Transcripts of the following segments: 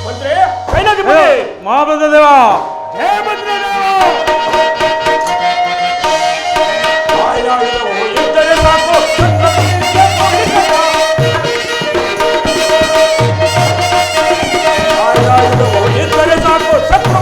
ಮಂತ್ರಿ ಸೈನ್ಯಾಧಿಪತಿ ಮಹಾಭದ್ರ ದೇವ ಜಯ ಮಂತ್ರಿ ಇದ್ದರೆ ಸಾಕು ಇದ್ದರೆ ಸಾಕು ಶತ್ರು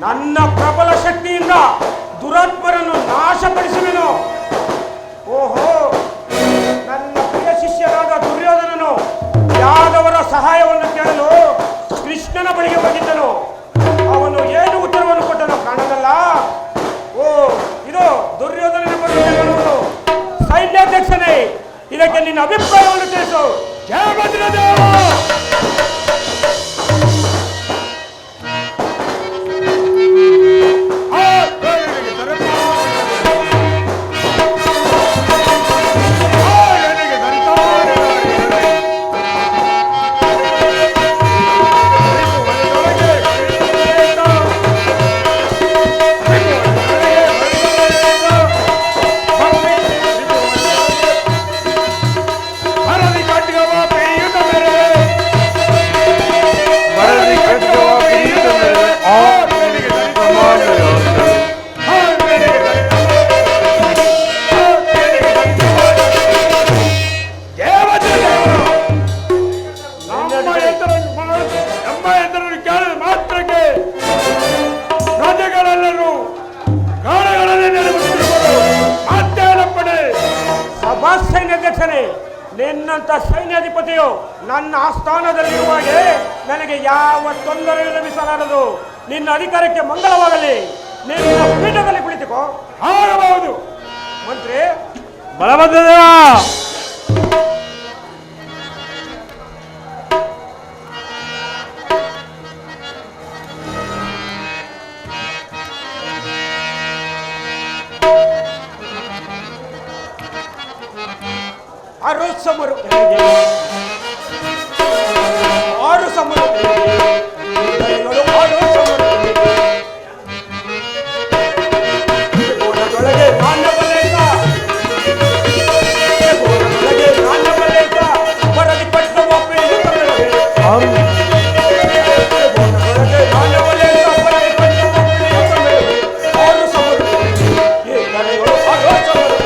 ನನ್ನ ಪ್ರಬಲ ಶಕ್ತಿಯಿಂದ ದುರಾತ್ಮರನ್ನು ನಾಶಪಡಿಸುವೆನು. ಓಹೋ, ನನ್ನ ಪ್ರಿಯ ಶಿಷ್ಯರಾದ ದುರ್ಯೋಧನನು ಯಾದವರ ಸಹಾಯವನ್ನು ಕೇಳಲು ಕೃಷ್ಣನ ಬಳಿಗೆ ಹೋಗಿದ್ದನು. ಅವನು ಏನು ಉತ್ತರವನ್ನು ಕೊಟ್ಟನು ಕಾಣದಲ್ಲ. ಓ, ಇದು ದುರ್ಯೋಧನನ ಬಗ್ಗೆ ಹೇಳುವುದು. ಸೈನ್ಯಾಧ್ಯಕ್ಷನೇ, ಇದಕ್ಕೆ ನಿನ್ನ ಅಭಿಪ್ರಾಯವನ್ನು ತಿಳಿಸು. ಜಯ ಭದ್ರದೇವ. ನಿನ್ನಂತ ಸೈನ್ಯಾಧಿಪತಿಯು ನನ್ನ ಆಸ್ಥಾನದಲ್ಲಿರುವಾಗೆ ನನಗೆ ಯಾವ ತೊಂದರೆಯೂ ಲಭಿಸಲಾರದು. ನಿನ್ನ ಅಧಿಕಾರಕ್ಕೆ ಮಂಗಳವಾಗಲಿ. ನಿನ್ನ ಪೀಠದಲ್ಲಿ ಕುಳಿತುಕೋ. ಆಗಬಹುದು ಮಂತ್ರಿ. ಬಲಭದ್ರದೇವ ಆರು ಸಮರು ಆರು ಸಮರು ಆರು ಸಮರು ಗೋಡದೊಳಗೆ ನಾಣ್ಯವಲೇಕ ಗೋಡದೊಳಗೆ ನಾಣ್ಯವಲೇಕ ವರದಿ ಪಟ್ಟವ ಪ್ರಿಯತಮರೇ ಗೋಡದೊಳಗೆ ನಾಣ್ಯವಲೇಕ ವರದಿ ಪಟ್ಟವ ಪ್ರಿಯತಮರೇ ಆರು ಸಮರು ಈ ಕಡೆಗಳು ಆರು ಸಮರು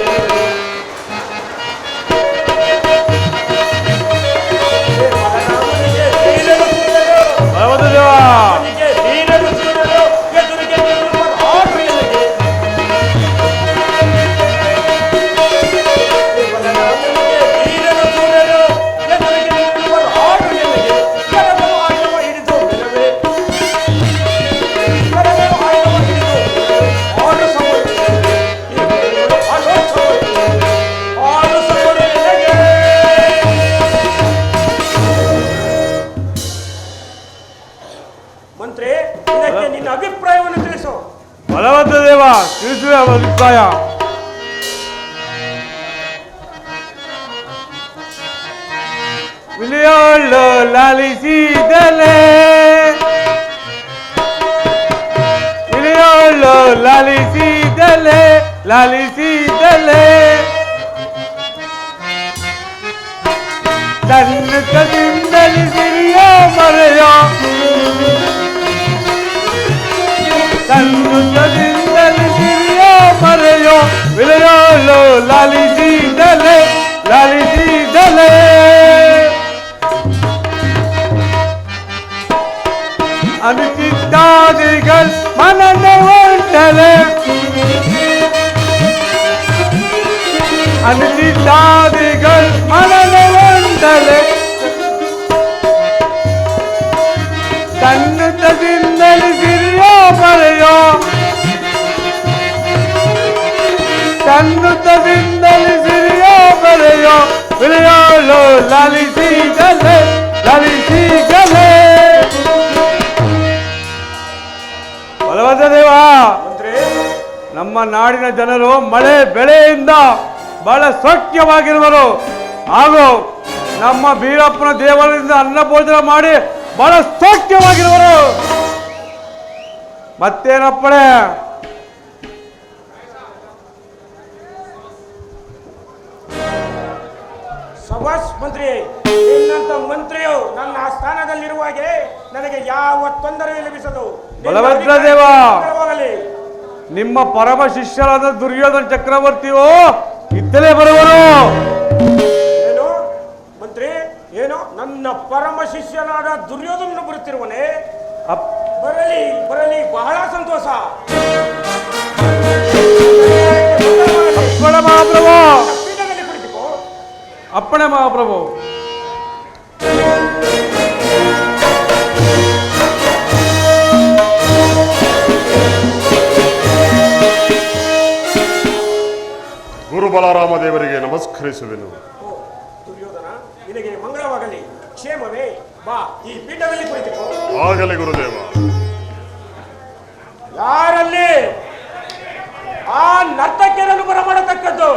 ಮಂತ್ರಿ, ಇದಕ್ಕೆ ನಿನ್ನ ಅಭಿಪ್ರಾಯವನ್ನು ತಿಳಿಸು. ಬಲಭದ್ರದೇವ ತಿಳಿಸುವ ಅಭಿಪ್ರಾಯ. ವಿಲಿಯೋಳು ಲಾಲಿಸಿದಲೆ ವಿಲಿಯೋಳು ಲಾಲಿಸಿದಲೆ ಲಾಲಿಸಿದಲೆ ಸನ್ನತದಿಂದಲಿ ಸಿರಿಯ ಮರೆಯ ಸನ್ನತದಿಂದಲಿ ಸಿರಿಯ ಮರೆಯೋ ವಿಲಿಯೋಳು ಲಾಲಿಸಿದಲೆ ಲಾಲಿಸಿದಲೆ അനുചിത്താദികൾ മനനവണ്ടലെ அனுதித்தாதிகள் மனது வந்தலே தன்னு ததிந்தலி சிறியோ மறையோ தன்னு ததிந்தலி சிறியோ மறையோ விளையாளோ ಲಾಲಿಸಿದಲೆ ಲಾಲಿಸಿದಲೆ ಬಲವಂತ ದೇವ ನಮ್ಮ ನಾಡಿನ ಜನರು ಮಳೆ ಬೆಳೆಯಿಂದ ಬಹಳ ಸೌಖ್ಯವಾಗಿರುವರು ಹಾಗೂ ನಮ್ಮ ಬೀರಪ್ಪನ ದೇವರಿಂದ ಅನ್ನಭೋಜನ ಮಾಡಿ ಬಹಳ ಸೌಖ್ಯವಾಗಿರುವರು ಮತ್ತೇನಪ್ಪಳೆ ಸಭಾಷ್ ಮಂತ್ರಿ, ನಿನ್ನಂತ ಮಂತ್ರಿಯು ನನ್ನ ಸ್ಥಾನದಲ್ಲಿರುವಾಗೆ ನನಗೆ ಯಾವ ತೊಂದರೆ ಲಭಿಸದು. ಬಲಭದ್ರ ದೇವ, ನಿಮ್ಮ ಪರಮ ಶಿಷ್ಯರಾದ ದುರ್ಯೋಧನ ಚಕ್ರವರ್ತಿಯು ಇತ್ತಲೇ ಬರುವರು. ಏನು ಮಂತ್ರಿ, ಏನು ನನ್ನ ಪರಮ ಶಿಷ್ಯನಾದ ದುರ್ಯೋಧನ ಬರುತ್ತಿರುವನೇ? ಬರಲಿ ಬರಲಿ, ಬಹಳ ಸಂತೋಷ. ಮಹಾಪ್ರಭು, ಅಪ್ಪಣೆ ಮಹಾಪ್ರಭು. ಗುರು ಬಲರಾಮ ದೇವರಿಗೆ ನಮಸ್ಕರಿಸುವೆನು. ದುರ್ಯೋಧನ, ನಿನಗೆ ಮಂಗಳವಾಗಲಿ. ಕ್ಷೇಮವೇ? ಬಾ, ಈ ಪೀಠದಲ್ಲಿ ಕುಳಿತುಕೋ. ಆಗಲಿ ಗುರುದೇವ. ಯಾರಲ್ಲಿ ಆ ನರ್ತಕಿಯರನ್ನು ಬರಮಾಡತಕ್ಕದ್ದು?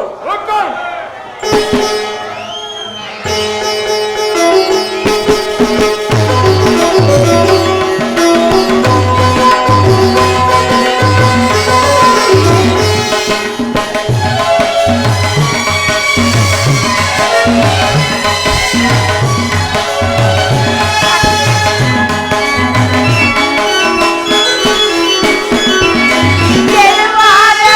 ಗೆಲುವಾದ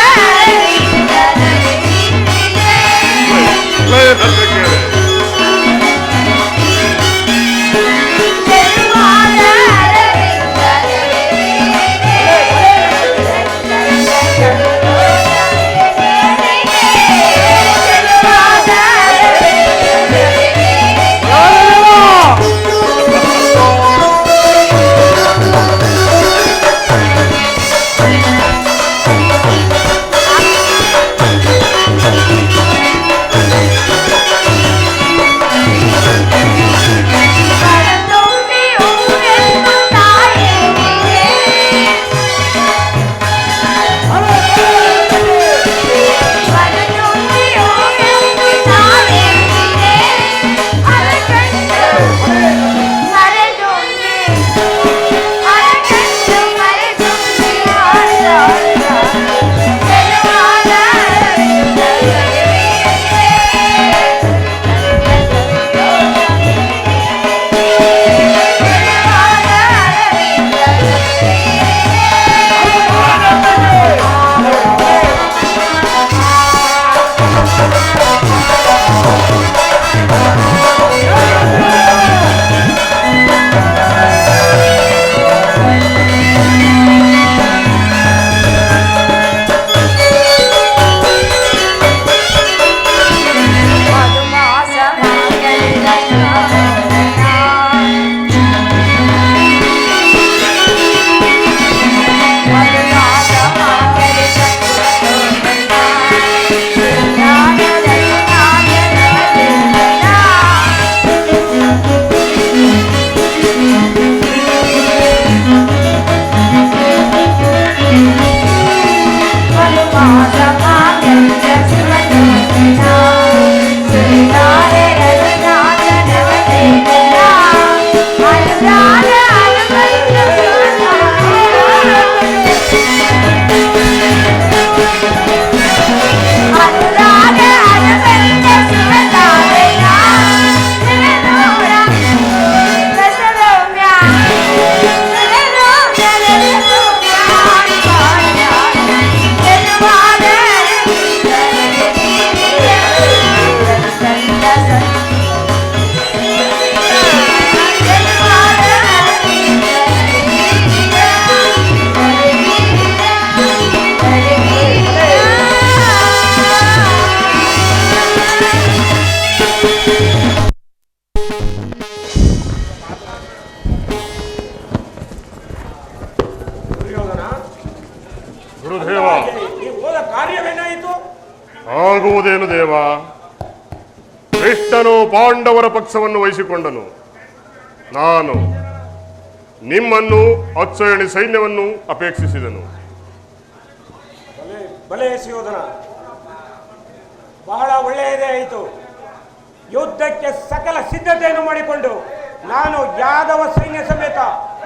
ಆಗುವುದೇನು ದೇವ? ಕೃಷ್ಣನು ಪಾಂಡವರ ಪಕ್ಷವನ್ನು ವಹಿಸಿಕೊಂಡನು. ನಾನು ನಿಮ್ಮನ್ನು ಅಚ್ಚಯಣಿ ಸೈನ್ಯವನ್ನು ಅಪೇಕ್ಷಿಸಿದನು. ಬಲೆ ಸುಯೋಧನ, ಬಹಳ ಒಳ್ಳೆಯದೇ ಆಯಿತು. ಯುದ್ಧಕ್ಕೆ ಸಕಲ ಸಿದ್ಧತೆಯನ್ನು ಮಾಡಿಕೊಂಡು ನಾನು ಯಾದವ ಸೈನ್ಯ ಸಮೇತ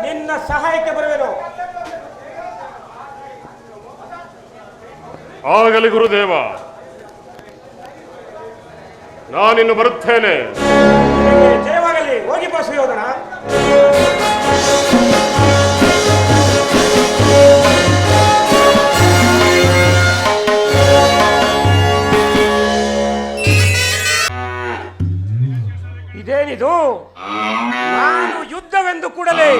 ನಿನ್ನ ಸಹಾಯಕ್ಕೆ ಬರುವೆನು. ಆಗಲಿ ಗುರುದೇವ, ನಾನಿನ್ನು ಬರುತ್ತೇನೆ. ನಿನಗೆ ಜಯವಾಗಲಿ. ಹೋಗಿ ಬಾ ಸುಯೋಧನ. ಇದೇನಿದು? ನಾನು ಯುದ್ಧವೆಂದು ಕೂಡಲೇ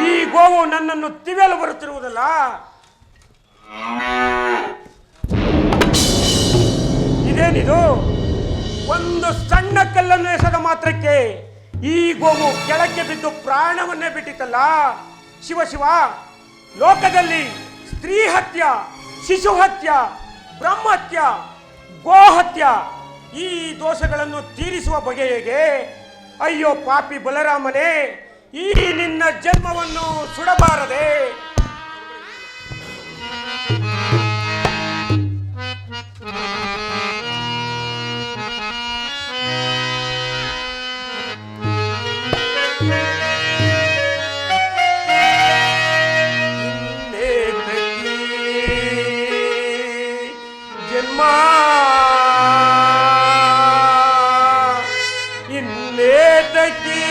ಈ ಗೋವು ನನ್ನನ್ನು ತಿವಿಯಲು ಬರುತ್ತಿರುವುದಲ್ಲ. ಇದೇನಿದು? ಒಂದು ಸಣ್ಣ ಕಲ್ಲನ್ನು ಎಸೆದ ಮಾತ್ರಕ್ಕೆ ಈ ಗೋವು ಕೆಳಕ್ಕೆ ಬಿದ್ದು ಪ್ರಾಣವನ್ನೇ ಬಿಟ್ಟಿತಲ್ಲ. ಶಿವ ಶಿವ, ಲೋಕದಲ್ಲಿ ಸ್ತ್ರೀ ಹತ್ಯ, ಶಿಶು ಹತ್ಯ, ಬ್ರಹ್ಮಹತ್ಯ, ಗೋಹತ್ಯ ಈ ದೋಷಗಳನ್ನು ತೀರಿಸುವ ಬಗೆ ಹೇಗೆ? ಅಯ್ಯೋ ಪಾಪಿ ಬಲರಾಮನೇ, ಈ ನಿನ್ನ ಜನ್ಮವನ್ನು ಸುಡಬಾರದೆ. ಜನ್ಮ ಇನ್ನೇತಕಿ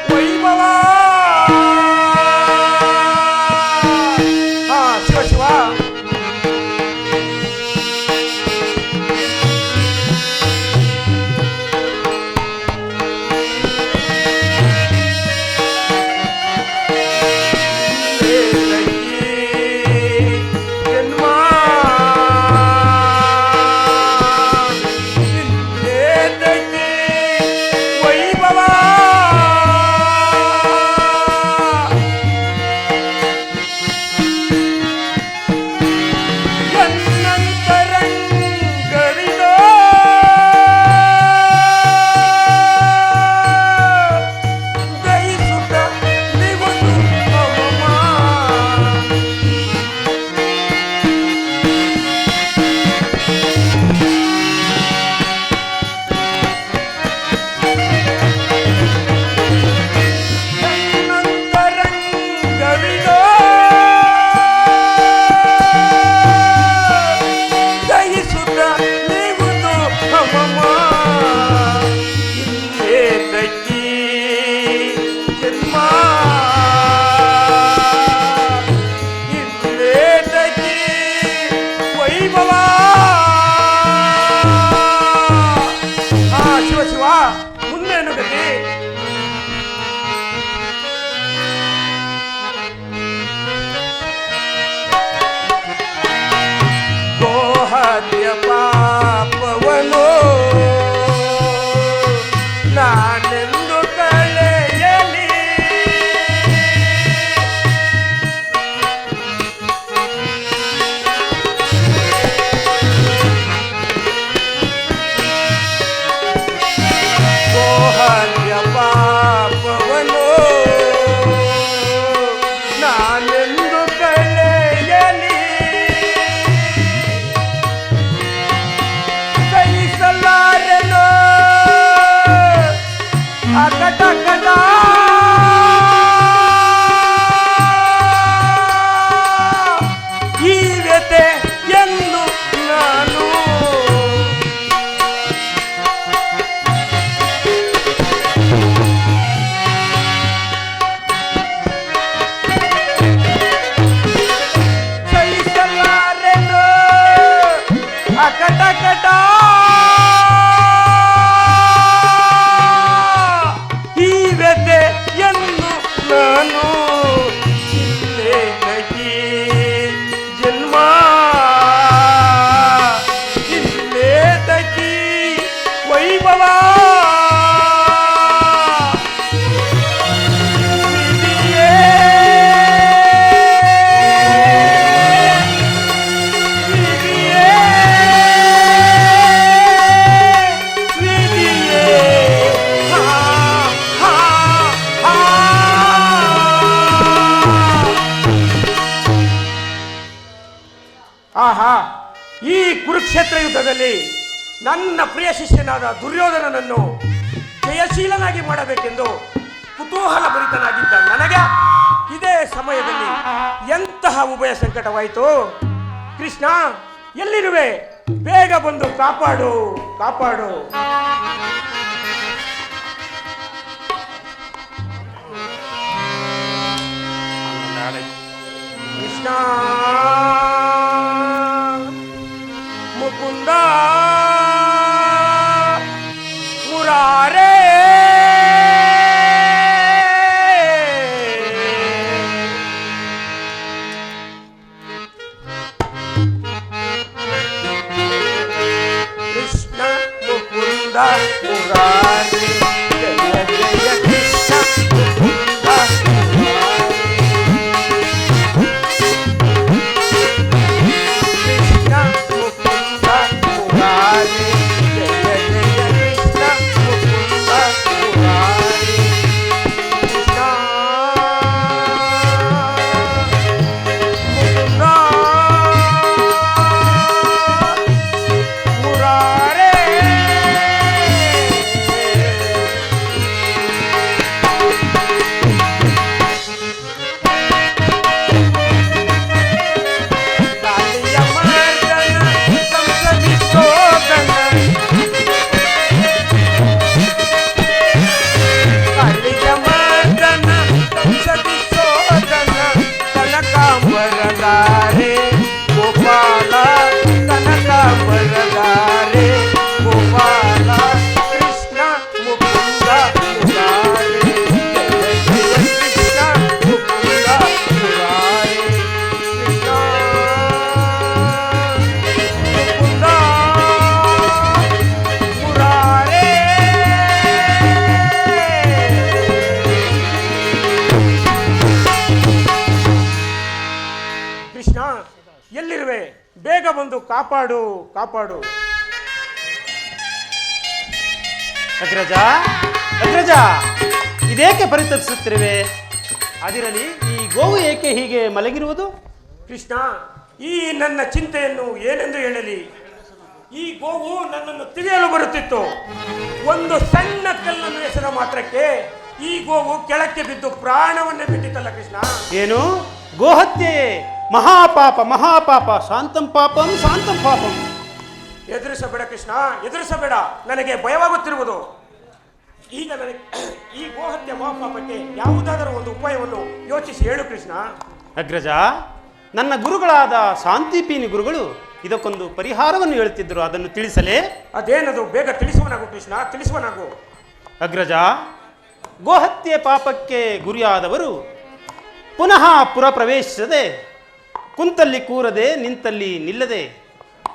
ವೈಭವ ಯುದ್ಧದಲ್ಲಿ ನನ್ನ ಪ್ರಿಯ ಶಿಷ್ಯನಾದ ದುರ್ಯೋಧನನನ್ನು ಜಯಶೀಲನಾಗಿ ಮಾಡಬೇಕೆಂದು ಕುತೂಹಲ ಭರಿತನಾಗಿದ್ದ ನನಗೆ ಇದೇ ಸಮಯದಲ್ಲಿ ಎಂತಹ ಉಭಯ ಸಂಕಟವಾಯಿತು. ಕೃಷ್ಣ, ಎಲ್ಲಿರುವೆ? ಬೇಗ ಬಂದು ಕಾಪಾಡು ಕಾಪಾಡು. ಕೃಷ್ಣ ಮುಕುಂದ ಮುರಾರೇ ಕೃಷ್ಣ ಮುಕುಂದ ಮುರಾರೇ ಜಯ ಜಯ ಕೃಷ್ಣ ಮುಕುಂದ ಎಲ್ಲಿರುವೆ? ಬೇಗ ಬಂದು ಕಾಪಾಡು ಕಾಪಾಡು. ಅಗ್ರಜ, ಅಗ್ರಜ, ಇದೇಕೆ ಪರಿತಪಿಸುತ್ತಿರುವೆ? ಅದಿರಲಿ, ಈ ಗೋವು ಏಕೆ ಹೀಗೆ ಮಲಗಿರುವುದು? ಕೃಷ್ಣ, ಈ ನನ್ನ ಚಿಂತೆಯನ್ನು ಏನೆಂದು ಹೇಳಲಿ? ಈ ಗೋವು ನನ್ನನ್ನು ತಿಳಿಯಲು ಬರುತ್ತಿತ್ತು. ಒಂದು ಸಣ್ಣ ಕಲ್ಲನ್ನು ಎಸೆದ ಮಾತ್ರಕ್ಕೆ ಈ ಗೋವು ಕೆಳಕ್ಕೆ ಬಿದ್ದು ಪ್ರಾಣವನ್ನೇ ಬಿಟ್ಟಿತ್ತಲ್ಲ ಕೃಷ್ಣ. ಏನು? ಗೋಹತ್ಯೆಯೇ ಮಹಾಪಾಪ ಮಹಾಪಾಪ, ಶಾಂತಂ ಪಾಪಂ ಶಾಂತಂ ಪಾಪಂ. ಎದುರಿಸಬೇಡ ಕೃಷ್ಣ, ಎದುರಿಸಬೇಡ. ನನಗೆ ಭಯವಾಗುತ್ತಿರುವುದು. ಈಗ ನನಗೆ ಈ ಗೋಹತ್ಯೆ ಮಹಾಪಾಪಕ್ಕೆ ಯಾವುದಾದರೂ ಒಂದು ಉಪಾಯವನ್ನು ಯೋಚಿಸಿ ಹೇಳು ಕೃಷ್ಣ. ಅಗ್ರಜ, ನನ್ನ ಗುರುಗಳಾದ ಶಾಂತಿಪೀನಿ ಗುರುಗಳು ಇದಕ್ಕೊಂದು ಪರಿಹಾರವನ್ನು ಹೇಳುತ್ತಿದ್ದರು, ಅದನ್ನು ತಿಳಿಸಲೇ? ಅದೇನದು? ಬೇಗ ತಿಳಿಸುವನಾಗು ಕೃಷ್ಣ, ತಿಳಿಸುವನಾಗು. ಅಗ್ರಜ, ಗೋಹತ್ಯೆ ಪಾಪಕ್ಕೆ ಗುರಿಯಾದವರು ಪುನಃ ಪುರ ಪ್ರವೇಶಿಸದೆ, ಕುಂತಲ್ಲಿ ಕೂರದೆ, ನಿಂತಲ್ಲಿ ನಿಲ್ಲದೆ,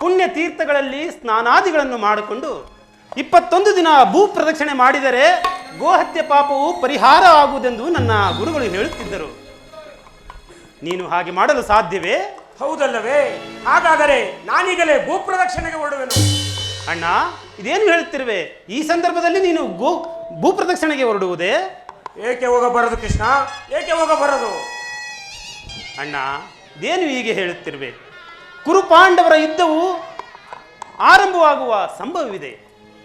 ಪುಣ್ಯ ತೀರ್ಥಗಳಲ್ಲಿ ಸ್ನಾನಾದಿಗಳನ್ನು ಮಾಡಿಕೊಂಡು 21 ದಿನ ಭೂ ಪ್ರದಕ್ಷಿಣೆ ಮಾಡಿದರೆ ಗೋಹತ್ಯೆ ಪಾಪವು ಪರಿಹಾರ ಆಗುವುದೆಂದು ನನ್ನ ಗುರುಗಳು ಹೇಳುತ್ತಿದ್ದರು. ನೀನು ಹಾಗೆ ಮಾಡಲು ಸಾಧ್ಯವೇ? ಹೌದಲ್ಲವೇ? ಹಾಗಾದರೆ ನಾನೀಗಲೇ ಭೂ ಪ್ರದಕ್ಷಿಣೆಗೆ ಹೊರಡುವೆನು. ಅಣ್ಣ, ಇದೇನು ಹೇಳುತ್ತಿರುವೆ? ಈ ಸಂದರ್ಭದಲ್ಲಿ ನೀನು ಭೂ ಪ್ರದಕ್ಷಿಣೆಗೆ ಹೊರಡುವುದೇ? ಏಕೆ ಹೋಗಬಾರದು ಕೃಷ್ಣ, ಏಕೆ ಹೋಗಬಾರದು? ಅಣ್ಣ, ಇದೇನು ಹೀಗೆ ಹೇಳುತ್ತಿರುವೆ? ಕುರುಪಾಂಡವರ ಯುದ್ಧವು ಆರಂಭವಾಗುವ ಸಂಭವವಿದೆ.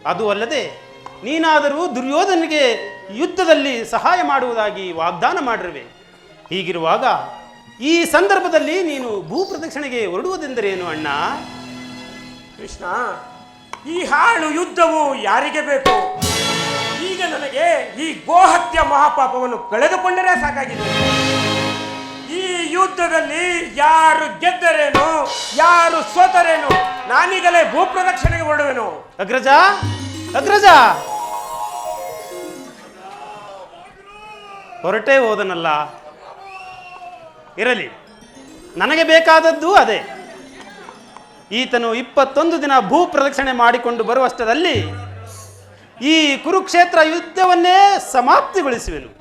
ಅದು ಅಲ್ಲದೆ ನೀನಾದರೂ ದುರ್ಯೋಧನಿಗೆ ಯುದ್ಧದಲ್ಲಿ ಸಹಾಯ ಮಾಡುವುದಾಗಿ ವಾಗ್ದಾನ ಮಾಡಿರುವೆ. ಹೀಗಿರುವಾಗ ಈ ಸಂದರ್ಭದಲ್ಲಿ ನೀನು ಭೂ ಪ್ರದಕ್ಷಿಣೆಗೆ ಹೊರಡುವುದೆಂದರೇನು ಅಣ್ಣ? ಕೃಷ್ಣ, ಈ ಹಾಳು ಯುದ್ಧವು ಯಾರಿಗೆ ಬೇಕು? ಈಗ ನನಗೆ ಈ ಗೋಹತ್ಯ ಮಹಾಪಾಪವನ್ನು ಕಳೆದುಕೊಂಡರೆ ಸಾಕಾಗಿದೆ. ಈ ಯುದ್ಧದಲ್ಲಿ ಯಾರು ಗೆದ್ದರೇನು, ಯಾರು ಸೋತರೇನು, ನಾನೀಗಲೇ ಭೂ ಪ್ರದಕ್ಷಿಣೆಗೆ ಹೊರಡುವೆನು. ಅಗ್ರಜ, ಅಗ್ರಜ, ಹೊರಟೇ ಹೋದನಲ್ಲ. ಇರಲಿ, ನನಗೆ ಬೇಕಾದದ್ದು ಅದೇ. ಈತನು 21 ದಿನ ಭೂ ಪ್ರದಕ್ಷಿಣೆ ಮಾಡಿಕೊಂಡು ಬರುವಷ್ಟರಲ್ಲಿ ಈ ಕುರುಕ್ಷೇತ್ರ ಯುದ್ಧವನ್ನೇ ಸಮಾಪ್ತಿಗೊಳಿಸುವೆನು.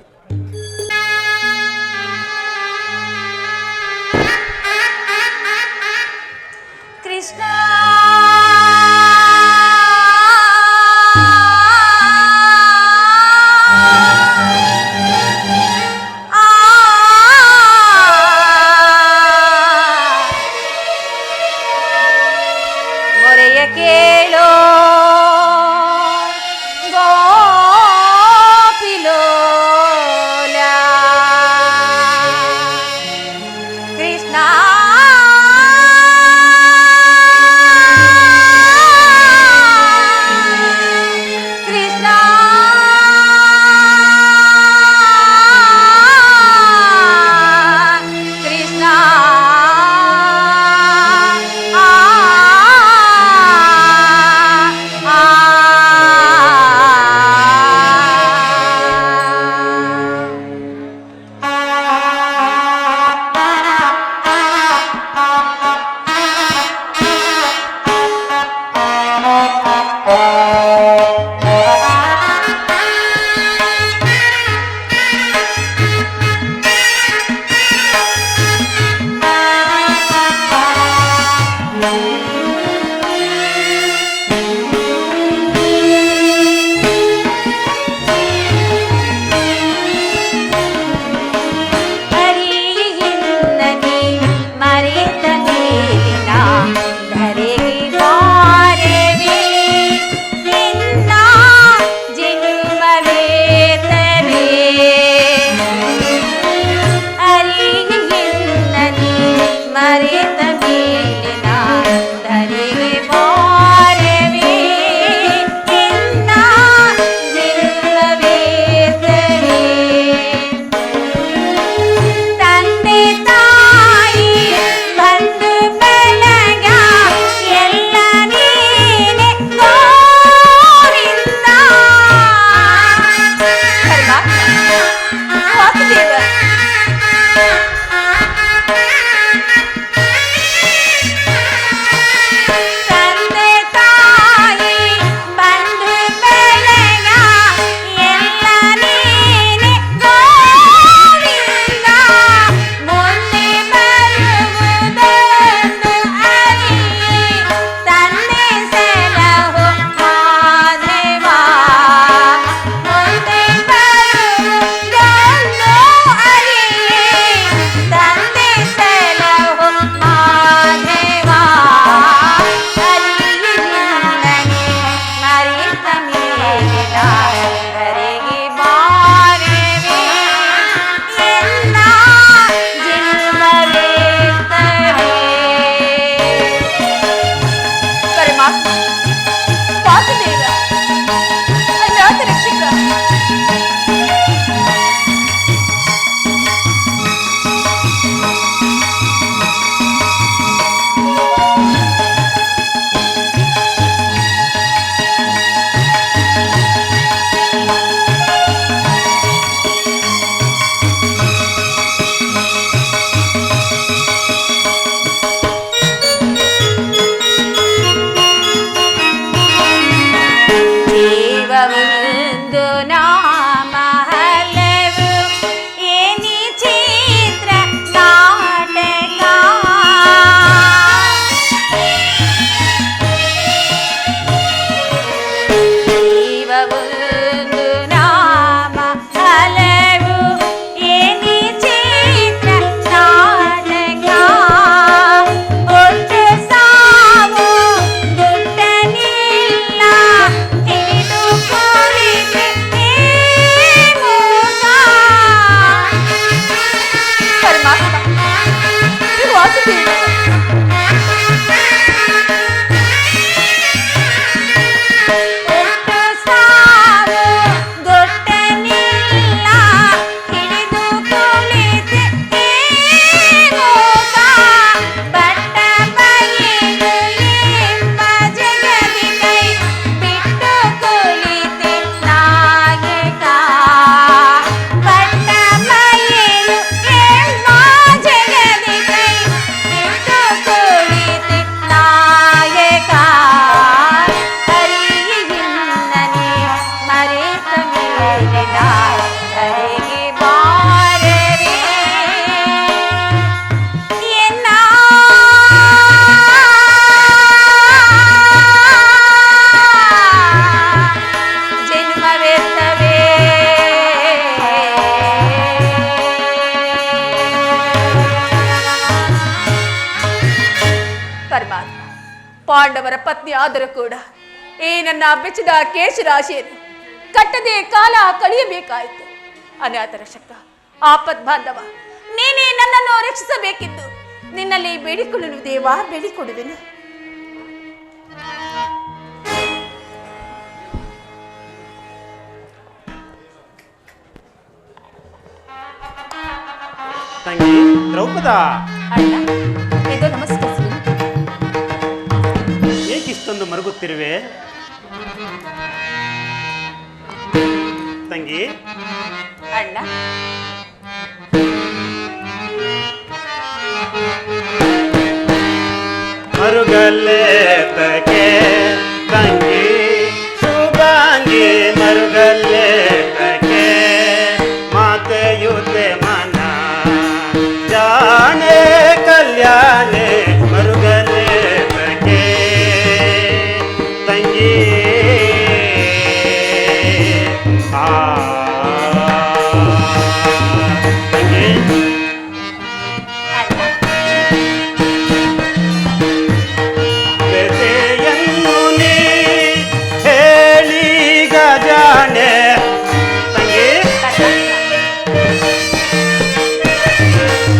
ಕೃಷ್ಣ, ಮೊರೆಯ ಕೇಳಿದೆ ಪಾಂಡವರ ಪತ್ನಿ ಆದರೂ ಕೂಡ ಈ ನನ್ನ ಬೆಚ್ಚದ ಕೇಶರಾಶಿಯನ್ನು ಕಟ್ಟದೆ ಕಾಲ ಕಳೆಯಬೇಕಾಯಿತು. ಅನಾಥ ರಕ್ಷಕ, ಆಪತ್ ಬಾಂಧವ, ನೀನೇ ನನ್ನನ್ನು ರಕ್ಷಿಸಬೇಕಿದ್ದು ನಿನ್ನಲ್ಲಿ ಬೇಡಿಕೊಳ್ಳುವೆ ದೇವಾ, ಬೇಡಿಕೊಡುವೆನು. ತಂಗಿ ದ್ರೌಪದ, ಅಣ್ಣ, ಇದು ನಮಸ್ಕರಿಸಿ. ಏಕಿಷ್ಟೊಂದು ಮರುಗುತ್ತಿರುವೆ ತಂಗಿ? ಅಣ್ಣ, ಮರುಗಲ್ಲೇತಕ್ಕೆ ತಂಗಿ ಶುಭಾಂಗಿ, ಮರುಗಲ್ಲೇತಕ್ಕೆ ಮಾತೆಯುತೆ ಮನ ಜಾಣೆ ಕಲ್ಯಾಣೆ, ಮರುಗಲ್ಲೇತಕ್ಕೆ ತಂಗಿ. ತಂಗಿ ಬೆದೆಯನ್ನು ನೀ ಹೇಳಿ ಗಜಾನೆ, ತಂಗಿ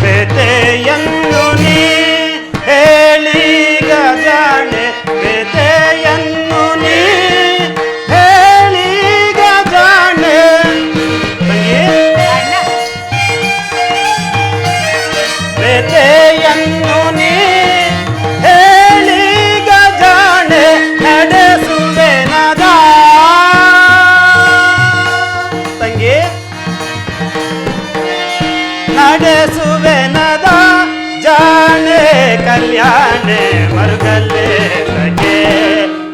ಬೆದೆಯನ್ನು ನೀ ಹೇಳಿ ಗಜಾನೆ, ಬೆದೆಯನ್ನು ನೀ ಹೇಳಿ ಗಜಾನೆ, ತಂಗಿ ಬೆದೆಯನ್ನು ನೀ ಹೇಳಿ ಗಜಾನೆ, ನಡೆಸುವೆನದ ತಂಗಿ, ನಡೆಸುವೆನದ ಜಾಣೆ ಕಲ್ಯಾಣೆ, ಮರುಗಲ್ಲೆ ತಗೆ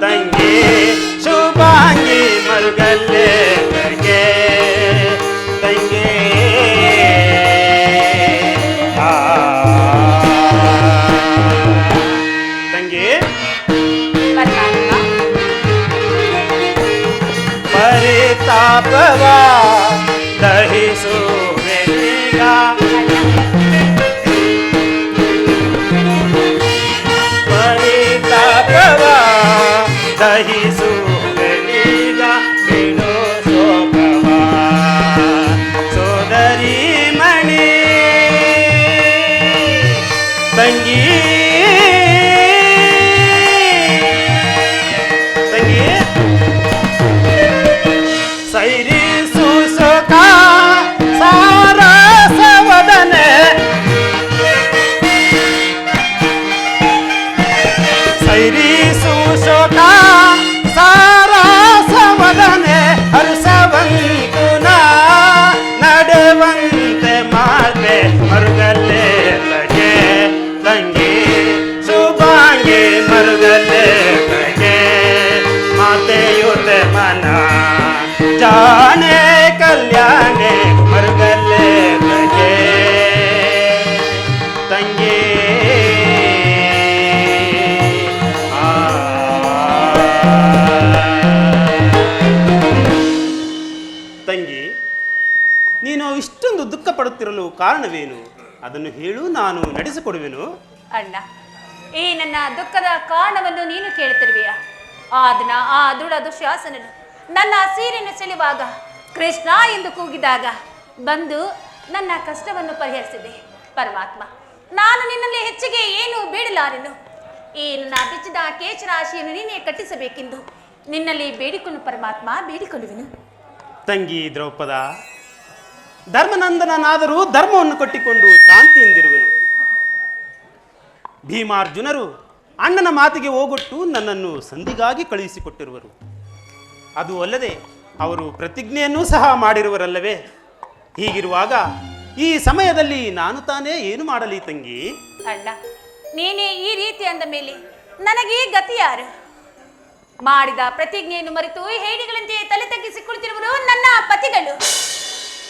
ತಂಗಿ ಶುಭಾಂಗಿ, ಮರುಗಲ್ಲೆ ತಗೆ ತಂಗಿ. ತಂಗಿ ಪರಮಾತ್ಮ, ಪರಿತಾಪವ ದಹಿಸುವೆನೀಗ, ಪರಿತಾಪವ ದಹಿಸುವೆನೀಗ, ಬಿಡು ಶೋಕವ ಸೋದರಿ ಮಣಿ ತಂಗಿ. ತಂಗಿ ಸೈರಿಸು ಸುಖ ಸಾರಸವದನೆ, ಸೈರಿಸು ಸುಖ ಸಾರಸವದನೆ, ಹರುಸವಂತು ನಡೆವಂತೆ ಮಾಡ್ದೆ, ಮರುಗಲ್ಲೇ ತಗೆ ತಂಗಿ ಶುಭಾಂಗಿ, ಮರುಗಲ್ಲೇ ತಗೆ ಮಾತೆಯುತೆ ಮನ ಜಾಣೆ ಕಲ್ಯಾಣೆ, ಮರುಗಲ್ಲೇ ತಗೆ ತಂಗಿ. ತಂಗಿ, ನೀನು ಇಷ್ಟೊಂದು ದುಃಖ ಪಡುತ್ತಿರಲು ಕಾರಣವೇನು? ಅದನ್ನು ಹೇಳು, ನಾನು ನಡೆಸಿಕೊಡುವೆನು. ಅಣ್ಣ, ಈ ನನ್ನ ದುಃಖದ ಕಾರಣವನ್ನು ನೀನು ಕೇಳುತ್ತಿರುವೆಯಾ? ಆ ದಿನ ಆ ದೃಢ ದುಶ್ಯಾಸನನು ನನ್ನ ಸೀರೆಯನ್ನು ಸೆಳೆಯುವಾಗ ಕೃಷ್ಣ ಎಂದು ಕೂಗಿದಾಗ ಬಂದು ನನ್ನ ಕಷ್ಟವನ್ನು ಪರಿಹರಿಸಿದೆ. ಪರಮಾತ್ಮ, ನಾನು ನಿನ್ನಲ್ಲಿ ಹೆಚ್ಚಿಗೆ ಏನು ಬೇಡಲಾರೆನು. ಈ ನನ್ನ ಬಿಚ್ಚಿದ ಕೇಶರಾಶಿಯನ್ನು ನೀನೇ ಕಟ್ಟಿಸಬೇಕೆಂದು ನಿನ್ನಲ್ಲಿ ಬೇಡಿಕೊಂಡು ಪರಮಾತ್ಮ, ಬೇಡಿಕೊಳ್ಳುವೆನು. ತಂಗಿ ದ್ರೌಪದ, ಧರ್ಮನಂದನಾದರೂ ಧರ್ಮವನ್ನು ಕಟ್ಟಿಕೊಂಡು ಶಾಂತಿಯಿಂದಿರುವೆನು. ಭೀಮಾರ್ಜುನರು ಅಣ್ಣನ ಮಾತಿಗೆ ಹೋಗೊಟ್ಟು ನನ್ನನ್ನು ಸಂಧಿಗಾಗಿ ಕಳುಹಿಸಿಕೊಟ್ಟಿರುವರು. ಅದು ಅಲ್ಲದೆ ಅವರು ಪ್ರತಿಜ್ಞೆಯನ್ನೂ ಸಹ ಮಾಡಿರುವರಲ್ಲವೇ? ಹೀಗಿರುವಾಗ ಈ ಸಮಯದಲ್ಲಿ ನಾನು ತಾನೇ ಏನು ಮಾಡಲಿ ತಂಗಿ? ಅಣ್ಣ, ನೀನೇ ಈ ರೀತಿ ಅಂದ ಮೇಲೆ ನನಗೆ ಗತಿ ಯಾರು? ಮಾಡಿದ ಪ್ರತಿಜ್ಞೆಯನ್ನು ಮರೆತು ಹೇಡಿಗಳಂತೆ ತಲೆ ತಗ್ಗಿಸಿ ಕುಳಿತಿರುವರು ನನ್ನ ಪತಿಗಳು.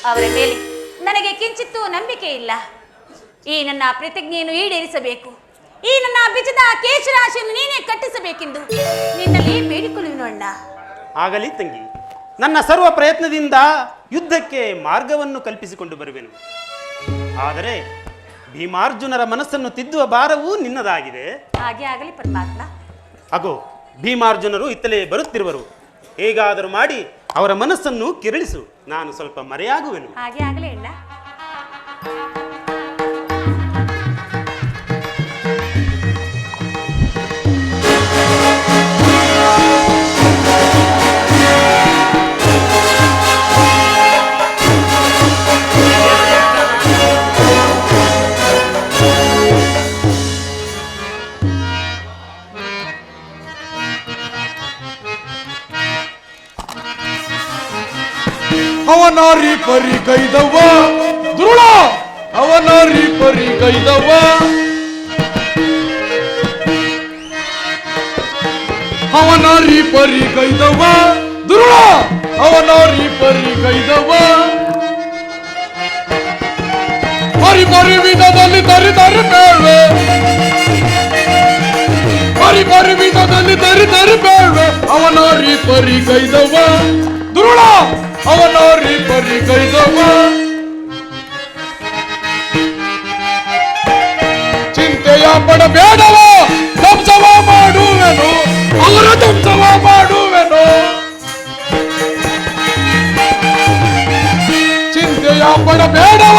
ಅವರ ಮೇಲೆ ನನಗೆ ಕಿಂಚಿತ್ತೂ ನಂಬಿಕೆ ಇಲ್ಲ. ಈ ನನ್ನ ಪ್ರತಿಜ್ಞೆಯನ್ನು ಈಡೇರಿಸಬೇಕು. ಈ ನನ್ನ ಬಿಜದ ಕೇಶರಾಶಿಯನ್ನು ನೀನೇ ಕಟ್ಟಿಸಬೇಕೆಂದು ನಿನ್ನಲ್ಲಿ ಬೇಡಿಕೊಳ್ಳುವೆನು ಅಣ್ಣ. ಆಗಲಿ ತಂಗಿ, ನನ್ನ ಸರ್ವ ಪ್ರಯತ್ನದಿಂದ ಯುದ್ಧಕ್ಕೆ ಮಾರ್ಗವನ್ನು ಕಲ್ಪಿಸಿಕೊಂಡು ಬರುವೆನು. ಆದರೆ ಭೀಮಾರ್ಜುನರ ಮನಸ್ಸನ್ನು ತಿದ್ದುವ ಭಾರವೂ ನಿನ್ನದಾಗಿದೆ. ಹಾಗೆ ಆಗಲಿ ಪರಮಾತ್ಮ. ಅಗೋ ಭೀಮಾರ್ಜುನರು ಇತ್ತಲೇ ಬರುತ್ತಿರುವರು. ಹೇಗಾದರೂ ಮಾಡಿ ಅವರ ಮನಸ್ಸನ್ನು ಕೆರಳಿಸು, ನಾನು ಸ್ವಲ್ಪ ಮರೆಯಾಗುವೆನು. ಹಾಗೆ ಆಗಲೇ ಇಲ್ಲ. ಅವನಾರಿ ಪರಿ ಕೈದವ್ವ ದುರುಳ, ಅವನಾರಿ ಪರಿ ಕೈದವ್ವ, ಅವನಾರಿ ಪರಿ ಕೈದವ್ವ ದುರುಳ, ಅವನಾರಿ ಪರಿ ಕೈದವ್ವ. ಪರಿ ಪರಿ ವಿಧದಲ್ಲಿ ತರಿ ತರಿ ಬೇಡ್ವೆ, ಪರಿ ಪರಿ ವಿಧದಲ್ಲಿ ತರಿ ತರಿ ಬೇಡ್ವೆ, ಅವನಾರಿ ಪರಿ ಕೈದವ್ವ ದುರುಳ, ಅವನಾರಿ ಪರಿ ಕೈದವ್ವ. ಚಿಂತೆಯ ಪಡಬೇಡವ, ಧ್ವಂಸವ ಮಾಡುವೆನು, ಅವರ ಧ್ವಂಸವ ಮಾಡುವೆನು. ಚಿಂತೆಯ ಪಡಬೇಡವ,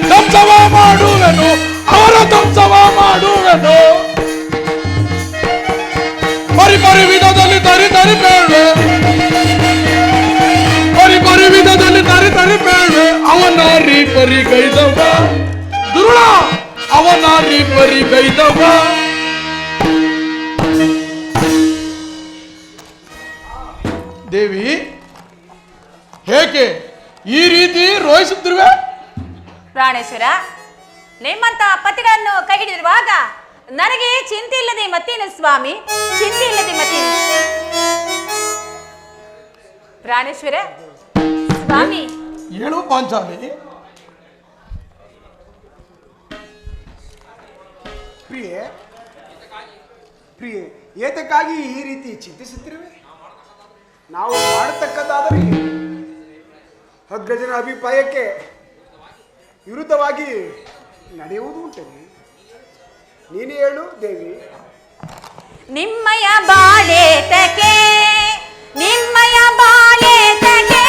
ಧ್ವಂಸವ ಮಾಡುವೆನು, ಅವರ ಧ್ವಂಸವ ಮಾಡುವೆನು. ಪರಿ ಪರಿ ವಿಧದಲ್ಲಿ ತರಿ ತರಿ ಬೇಡ್ವೆ, ಪರಿ ಪರಿ ವಿಧದಲ್ಲಿ ತರಿ ತರಿ ಬೇಡ್ವೆ, ಅವನಾರಿ ಪರಿ ಕೈದವ್ವ ದುರುಳ, ಅವನಾರಿ ಪರಿ ಕೈದವ್ವ. ದೇವಿ, ಹೇಗೆ ಈ ರೀತಿ ರೋಹಿಸುತ್ತಿರುವೆ? ಪ್ರಾಣೇಶ್ವರ, ನಿಮ್ಮಂತ ಪತಿಗಳನ್ನು ಕೈ ಹಿಡಿದಿರುವಾಗ ನನಗೆ ಚಿಂತೆ ಇಲ್ಲದೆ ಮತ್ತೇನು ಸ್ವಾಮಿ, ಚಿಂತೆ ಇಲ್ಲದೆ ಮತ್ತೇನು. ಪ್ರಾಣೇಶ್ವರ ಸ್ವಾಮಿ, ಹೇಳು ಪಾಂಚಾಲಿ. ಪ್ರಿಯೆ ಪ್ರಿಯೆ, ಏತಕ್ಕಾಗಿ ಈ ರೀತಿ ಚಿಂತಿಸುತ್ತಿರುವೆ? ನಾವು ಮಾಡತಕ್ಕದ್ದಾದರೆ ಅಗ್ರಜನ ಅಭಿಪ್ರಾಯಕ್ಕೆ ವಿರುದ್ಧವಾಗಿ ನಡೆಯುವುದು ಉಂಟೆ. ನೀನು ಹೇಳು ದೇವಿ. ನಿಮ್ಮಯ ಬಾಳೆತಕೆ, ನಿಮ್ಮಯ ಬಾಳೆತಕೆ,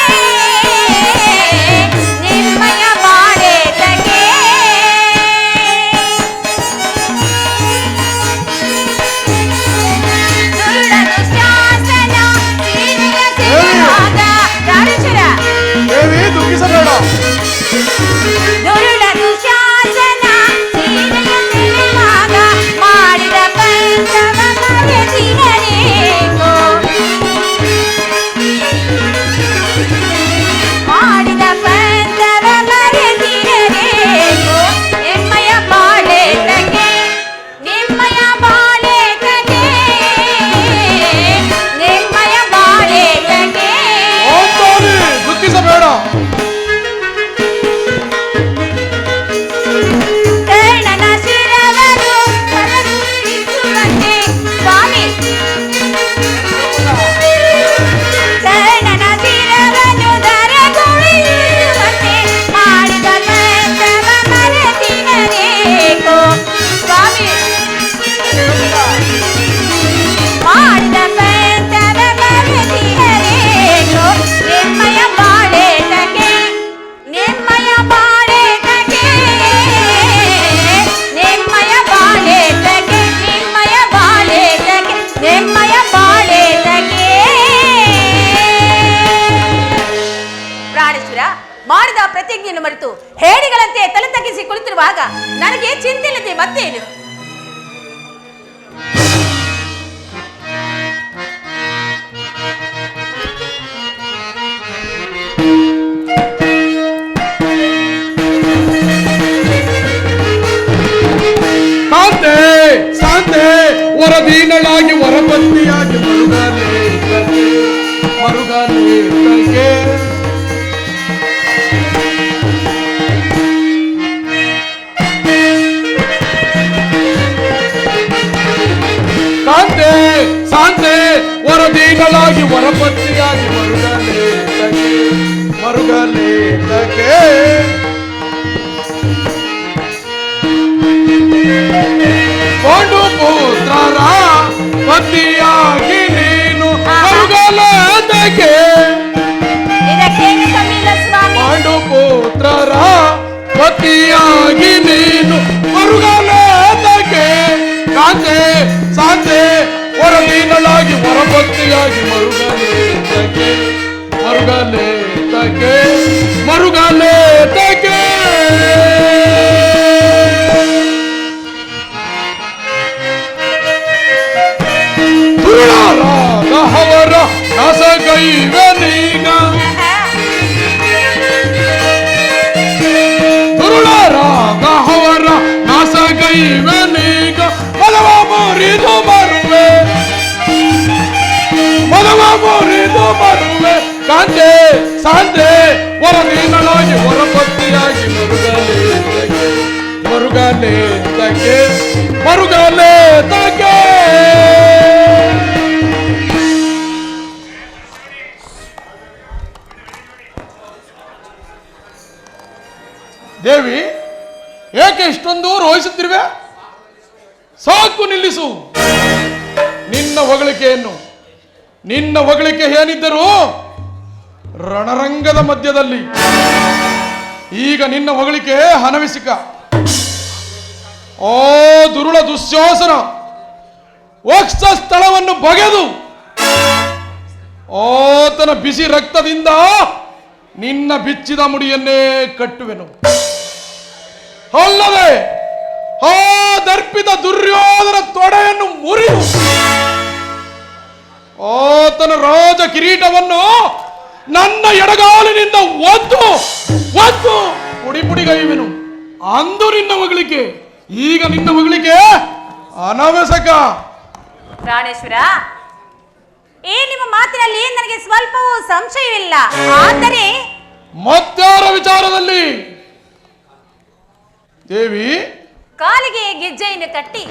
ನಿಮ್ಮಯ ಬಾಳೆತಕೆ, ದುರುಳನು ಶಾಸನ ಸೀರೆಯ ಸೆಳೆವಾಗ. ಪ್ರಾಣೇಶ್ವರ, ದೇವಿ ದುಃಖಿಸಬೇಡ. ದುರುಳನು ಶಾಸನ ಸೀರೆಯ ಸೆಳೆವಾಗ ಮಾಡಿದ ಪಂಚವ ಮರೆತಿರಲೇಕೋ, ಮಾಡಿದ ಪಂಚವ ಮರೆತಿರಲೇಕೋ. ನಿಮ್ಮಯ ಬಾಳೆತಕೆ, ನಿಮ್ಮಯ ಬಾಳೆತಕೆ, ನಿಮ್ಮಯ ಬಾಳೆತಕೆ. ಪಾಂಚಾಲಿ, ದುಃಖಿಸಬೇಡ. ಕರ್ಣನ ಶಿರವನ್ನು ಕರಗುಳಿಸುವಂತೆ ಸ್ವಾಮಿ, ಕರ್ಣನ ಶಿರವನ್ನು ಧರೆಗುಳಿಸುವಂತೆ ಮಾಡಿದ ಪಂಚವ ಮರೆತಿರಲೇಕೋ ಸ್ವಾಮಿ, ಮಾಡಿದ ಪಂಚವ ಮರೆತಿರಲೇಕೋ. ನಿಮ್ಮಯ ಬಾಳೆತಕೆ, ನಿಮ್ಮಯ ಬಾಳೆತಕೆ, ನಿಮ್ಮಯ ಬಾಳೆತಕೆ, ನಿಮ್ಮಯ ಬಾಳೆತಕೆ, ನಿಮ್ಮಯ ಬಾಳೆತಕೆ. ಪ್ರಾಣೇಶ್ವರ, ಮಾಡಿದ ಪ್ರತಿಜ್ಞೆಯನ್ನು ಮರೆತು ಹೇಡಿಗಳಂತೆ ತಲೆ ತಗ್ಗಿಸಿ ಕುಳಿತಿರುವಾಗ ನನಗೆ ಚಿಂತೆ ಇಲ್ಲದೆ ಮತ್ತೇನು. ಶಾಂತೆ ಶಾಂತೆ, ವರದೀನಳಾಗಿ ವರಪತ್ನಿಯಾಗಿ ಮರುಗಲೇ ಮರುಗಲೇ ತಗೆ. ಶಾಂತೆ ಶಾಂತೆ, ವರದೀನಳಾಗಿ ವರಪತ್ನಿಯಾಗಿ ಮರುಗಲೇ ತಗೆ, ಮರುಗಲೇ ತಗೆ. ಪಾಂಡು ಪುತ್ರರ ಪತಿಯಾಗಿ ನೀನು ಮರುಗಲೇತಕ್ಕೆ ಇದಕ್ಕೇನು ಕಮ್ಮಿ ಇಲ್ಲ ಸ್ವಾಮಿ. ಪಾಂಡುಪುತ್ರರ ಪತಿಯಾಗಿ ನೀನು ಮರುಗಲೇತಕ್ಕೆ ಕಾಂತೆ ಸಾಂತೆ ಹೊರದೀನಲಾಗಿ ಹೊರಭಕ್ತಿಯಾಗಿ ಮರುಗಲೇತಕ್ಕೆ ಮರುಗಲೇತಕ್ಕೆ ಮರುಗಲೇತಕ್ಕೆ ಅವರ ನಸಗೈವನೀಗ ದುರುಳರಾಗ ಅವರ ನಸಗೈವನೀಗ ಮದವ ಮುರಿದು ಬರುವೆ ಮದವ ಮುರಿದು ಬರುವೆ ಕಾಂತೆ ಸಾಂತೆ ಹೊರದೀನಲಾಗಿ ಹೊರಪತ್ತಿಯಾಗಿ ಮರುಗಲೇತಕ್ಕೆ ಮರುಗಲೇತಕ್ಕೆ ಮರುಗಲೇತಕ್ಕೆ ದೇವಿ ಏಕೆ ಇಷ್ಟೊಂದು ರೋಹಿಸುತ್ತಿರುವೆ? ಸಾಕು ನಿಲ್ಲಿಸು ನಿನ್ನ ಹೊಗಳಿಕೆ ಏನಿದ್ದರೂ ರಣರಂಗದ ಮಧ್ಯದಲ್ಲಿ. ಈಗ ನಿನ್ನ ಹೊಗಳಿಕೆ ಹನವಿಸಿಕ. ಓ ದುರುಳ ದುಶ್ಯಾಸನ, ವಕ್ಷ ಸ್ಥಳವನ್ನು ಬಗೆದು ಆತನ ಬಿಸಿ ರಕ್ತದಿಂದ ನಿನ್ನ ಬಿಚ್ಚಿದ ಮುಡಿಯನ್ನೇ ಕಟ್ಟುವೆನು. ಅಲ್ಲದೆ ಆ ದರ್ಪಿತ ದುರ್ಯೋಧನ ತೊಡೆಯನ್ನು ಮುರಿದು ಆತನ ರಾಜ ಕಿರೀಟವನ್ನು ನನ್ನ ಎಡಗಾಲಿನಿಂದ ಒದ್ದು ಒದ್ದು ಪುಡಿ ಪುಡಿಗೈವೆನು. ಅಂದು ನಿನ್ನ ಹೊಗಳಿಕೆ, ಈಗ ನಿನ್ನ ಹೊಗಳಿಕೆ ಅನವಸಕ. ಪ್ರಾಣೇಶ್ವರ, ಈ ನಿಮ್ಮ ಮಾತಿನಲ್ಲಿ ನನಗೆ ಸ್ವಲ್ಪವೂ ಸಂಶಯವಿಲ್ಲ. ಆದರೆ ಮತ್ತಾರ ವಿಚಾರದಲ್ಲಿ ದೇವಿ ಕಾಲಿಗೆ ಗೆಜ್ಜೆಯನ್ನು ಕಟ್ಟಿ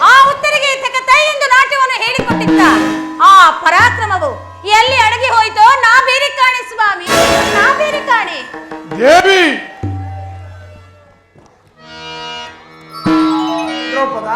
ಆ ಉತ್ತರಿಗೆ ತಕ್ಕ ತಾಯಿಯೊಂದು ನಾಟ್ಯವನ್ನು ಹೇಳಿಕೊಟ್ಟಿದ್ದ ಆ ಪರಾಕ್ರಮವು ಎಲ್ಲಿ ಅಡಗಿ ಹೋಯ್ತೋ ನಾ ಬೇರೆ ಕಾಣೆ ಸ್ವಾಮಿ, ನಾ ಬೇರೆ ಕಾಣೆ. ದೇವಿ ದ್ರೌಪದ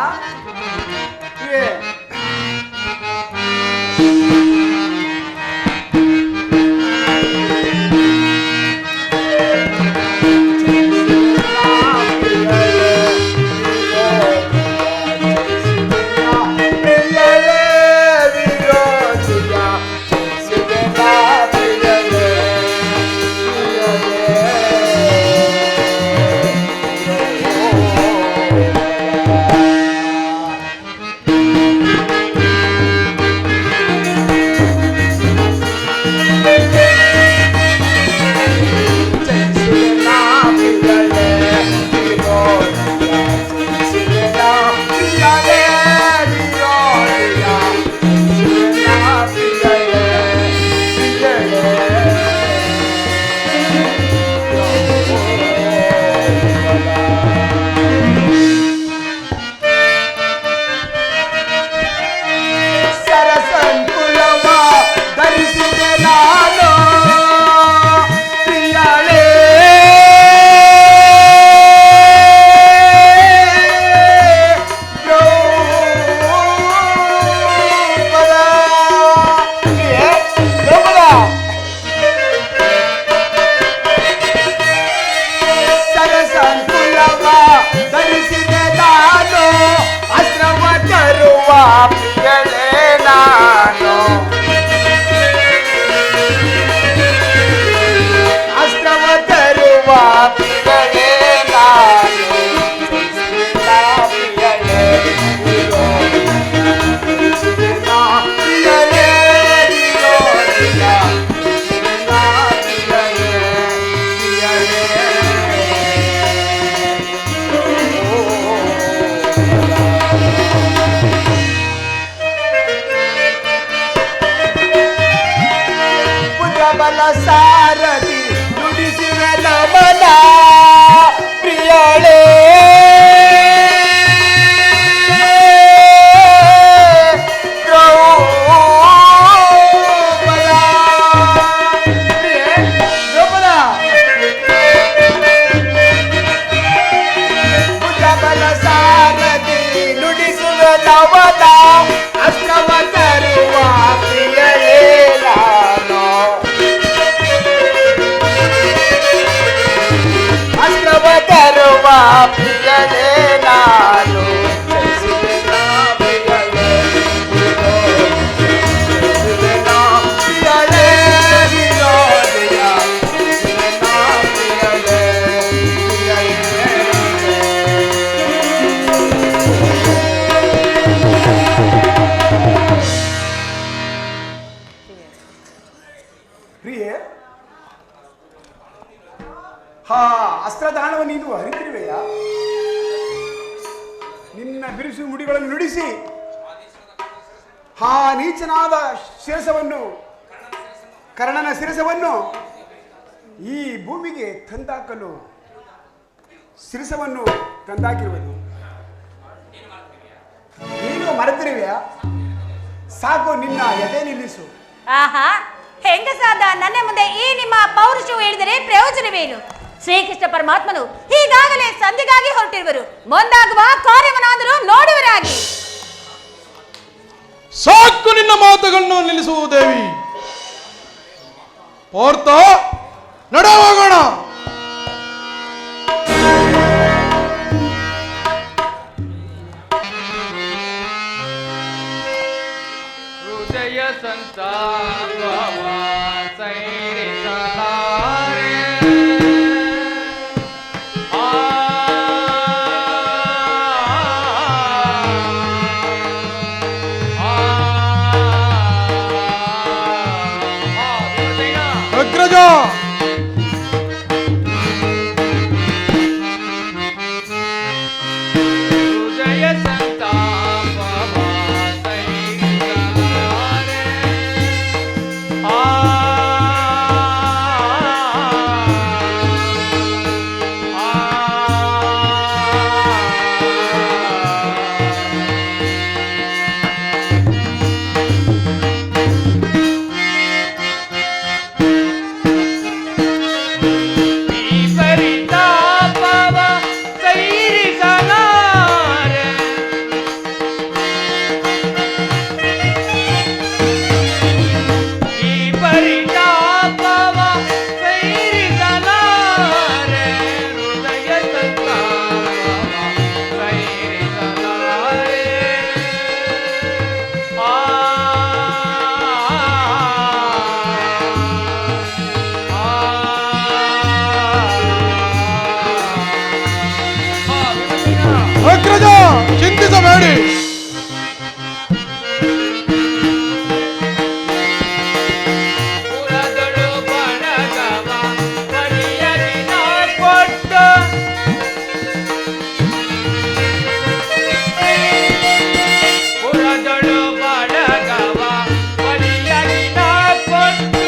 ಸಾರಥಿ ನುಡಿಸಿದ ನಮನ ಪ್ರಿಯಳೇ ಸಾರಥಿ ನುಡಿಸುವ ನವನ ಅಸ್ತ್ರವ ಪ್ರಿಯೆ, ಅಸ್ತ್ರದಾನವನ್ನು ನೀನು ಅರಿತಿರುವೆಯಾ? ನಿನ್ನ ಬಿರುಸು ಮುಡಿಗಳನ್ನು ನುಡಿಸಿ ನೀಚನಾದ ಶಿರಸವನ್ನು, ಕರ್ಣನ ಶಿರಸವನ್ನು ಈ ಭೂಮಿಗೆ ತಂದಾಕಲು ಶಿರಸವನ್ನು ತಂದಾಕಿರುವುದು ನೀನು ಮರೆತಿರುವೆಯಾ? ಸಾಕು, ನಿನ್ನ ಎದೆ ನಿಲ್ಲಿಸು. ಆಹಾ, ಹೆಂಗಸಾದ ನನ್ನ ಮುಂದೆ ಈ ನಿಮ್ಮ ಪೌರುಷವು ಹೇಳಿದರೆ ಪ್ರಯೋಜನವೇನು? ಶ್ರೀಕೃಷ್ಣ ಪರಮಾತ್ಮನು ಈಗಾಗಲೇ ಸಂಧಿಗಾಗಿ ಹೊರಟಿರುವರು. ಮುಂದಾಗುವ ಕಾರ್ಯವನ್ನಾದರೂ ನೋಡುವರಾಗಿ. ಸಾಕು, ನಿನ್ನ ಮಾತುಗಳನ್ನು ನಿಲ್ಲಿಸುವು ದೇವಿ. ಪಾರ್ಥ, ನಡೆಯೋಗೋಣ. ಹೃದಯ ಸಂತಾಪ ಸೈರಿಸಲಾರೆ. ಅಗ್ರಜ, ಹೃದಯ ಸಂತಾಪ ಸೈರಿಸಲಾರೆ. ಪರಿತಾಪವ ಸೈರಿಸಲಾರೆ. ಈ ಪರಿತಾಪವ ಸೈರಿಸಲಾರೆ. ಹೃದಯ ಸಂತಾಪವ ಸೈರಿಸಲಾರೆ. ಅಗ್ರಜ, ಚಿಂತಿಸಬೇಡಿ. ಪುರದಳು ಬಡಗವ ಪರಿಯಲಿನ ಕೊಟ್ಟ. ಪುರದಳು ಬಡಗವ ಪರಿಯಲಿನ ಕೊಟ್ಟು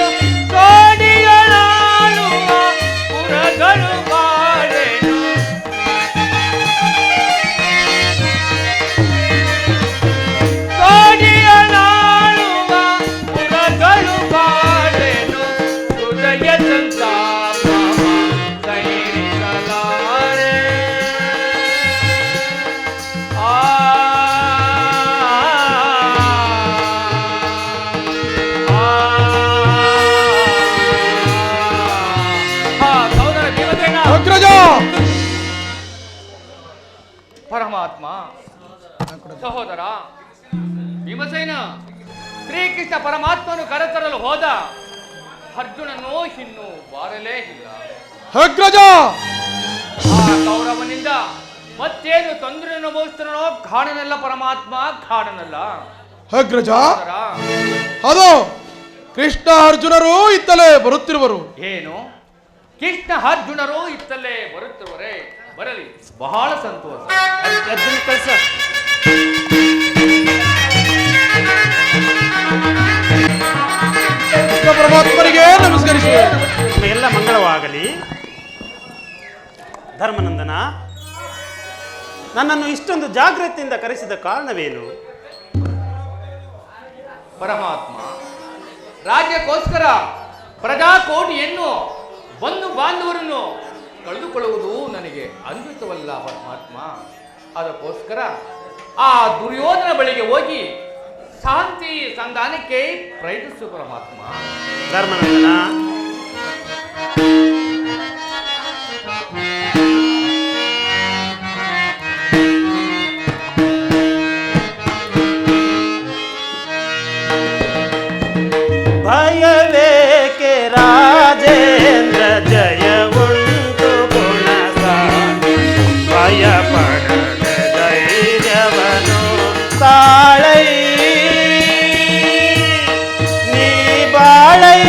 ಸೋಡಿಯಳಾಳುವ ಪುರದಳು ಬಾಳೆನು. ಸೋಡಿಯಳಾಳುವ ಪುರದಳು ಬಾಳೆನು. ಹೃದಯ ಸಂತಾಪ ಸೈರಿಸಲಾರೆ. ಸಹೋದರ ಭೀಮಸೇನ, ಅಗ್ರಜ, ಪರಮಾತ್ಮ, ಸಹೋದರ ಭೀಮಸೇನ, ಶ್ರೀಕೃಷ್ಣ ಪರಮಾತ್ಮನು ಕರೆತರಲು ಹೋದ ಅರ್ಜುನನು ಇನ್ನು ಬಾರಲೇ ಇಲ್ಲ. ಅಗ್ರಜ, ಆ ಕೌರವನಿಂದ ಮತ್ತೇನು ತೊಂದರೆ ಅನುಭವಿಸ್ತಾನೋ ಕಾಣನಲ್ಲ ಪರಮಾತ್ಮ, ಕಾಣನಲ್ಲ. ಅಗ್ರಜ, ಸಹೋದರ, ಅದು ಕೃಷ್ಣ ಅರ್ಜುನರು ಇತ್ತಲೇ ಬರುತ್ತಿರುವರು. ಏನು ಕೃಷ್ಣ ಅರ್ಜುನರು ಇತ್ತಲ್ಲೇ ಬರುತ್ತವರೇ? ಬರಲಿ, ಬಹಳ ಸಂತೋಷ. ಅರ್ಜುನ ಕಳ್ಸ. ಕೃಷ್ಣ ಪರಮಾತ್ಮರಿಗೆ ನಮಸ್ಕರಿಸುವೆ. ನಿಮಗೆಲ್ಲ ಮಂಗಳವಾಗಲಿ. ಧರ್ಮನಂದನ, ನನ್ನನ್ನು ಇಷ್ಟೊಂದು ಜಾಗ್ರತೆಯಿಂದ ಕರೆಸಿದ ಕಾರಣವೇನು? ಪರಮಾತ್ಮ, ರಾಜ್ಯಕ್ಕೋಸ್ಕರ ಪ್ರಜಾಕೋಟಿಯನ್ನು ಬಂಧು ಬಾಂಧವರನ್ನು ಕಳೆದುಕೊಳ್ಳುವುದು ನನಗೆ ಅನ್ವಿತವಲ್ಲ ಪರಮಾತ್ಮ. ಅದಕ್ಕೋಸ್ಕರ ಆ ದುರ್ಯೋಧನ ಬಳಿಗೆ ಹೋಗಿ ಶಾಂತಿ ಸಂಧಾನಕ್ಕೆ ಪ್ರಯತ್ನಿಸು ಪರಮಾತ್ಮ. ಧರ್ಮನಂದನ, ಭಯವೇಕೆ ರಾಜೇಂದ್ರ, ಜಯ ಉಂಟು ಗುಣಸಾಲಿ. ಭಯಪಡದ ಧೈರ್ಯವನು ತಾಳೈ, ನೀ ಬಾಳೈ.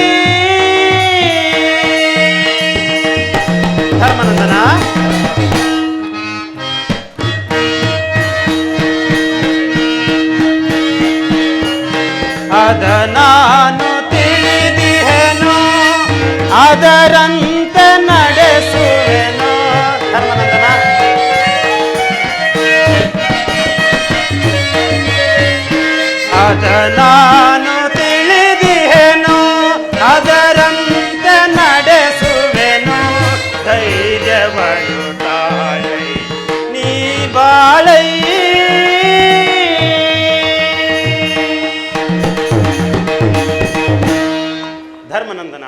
ಧರ್ಮನಂದನ, ಅದ ನಾನು ತಿಳಿದಿಹೆನು, ಅದರಂತೆ ನಡೆಸುವೆನು. ಧರ್ಮನಂದನ, ಅದ ನಾನು ತಿಳಿದಿಹೆನು, ಅದರಂತೆ ನಡೆಸುವೆನು. ಧೈರ್ಯವನ್ನು ತಾಳೈ ನೀ ಬಾಳೈ. ಧರ್ಮನಂದನ,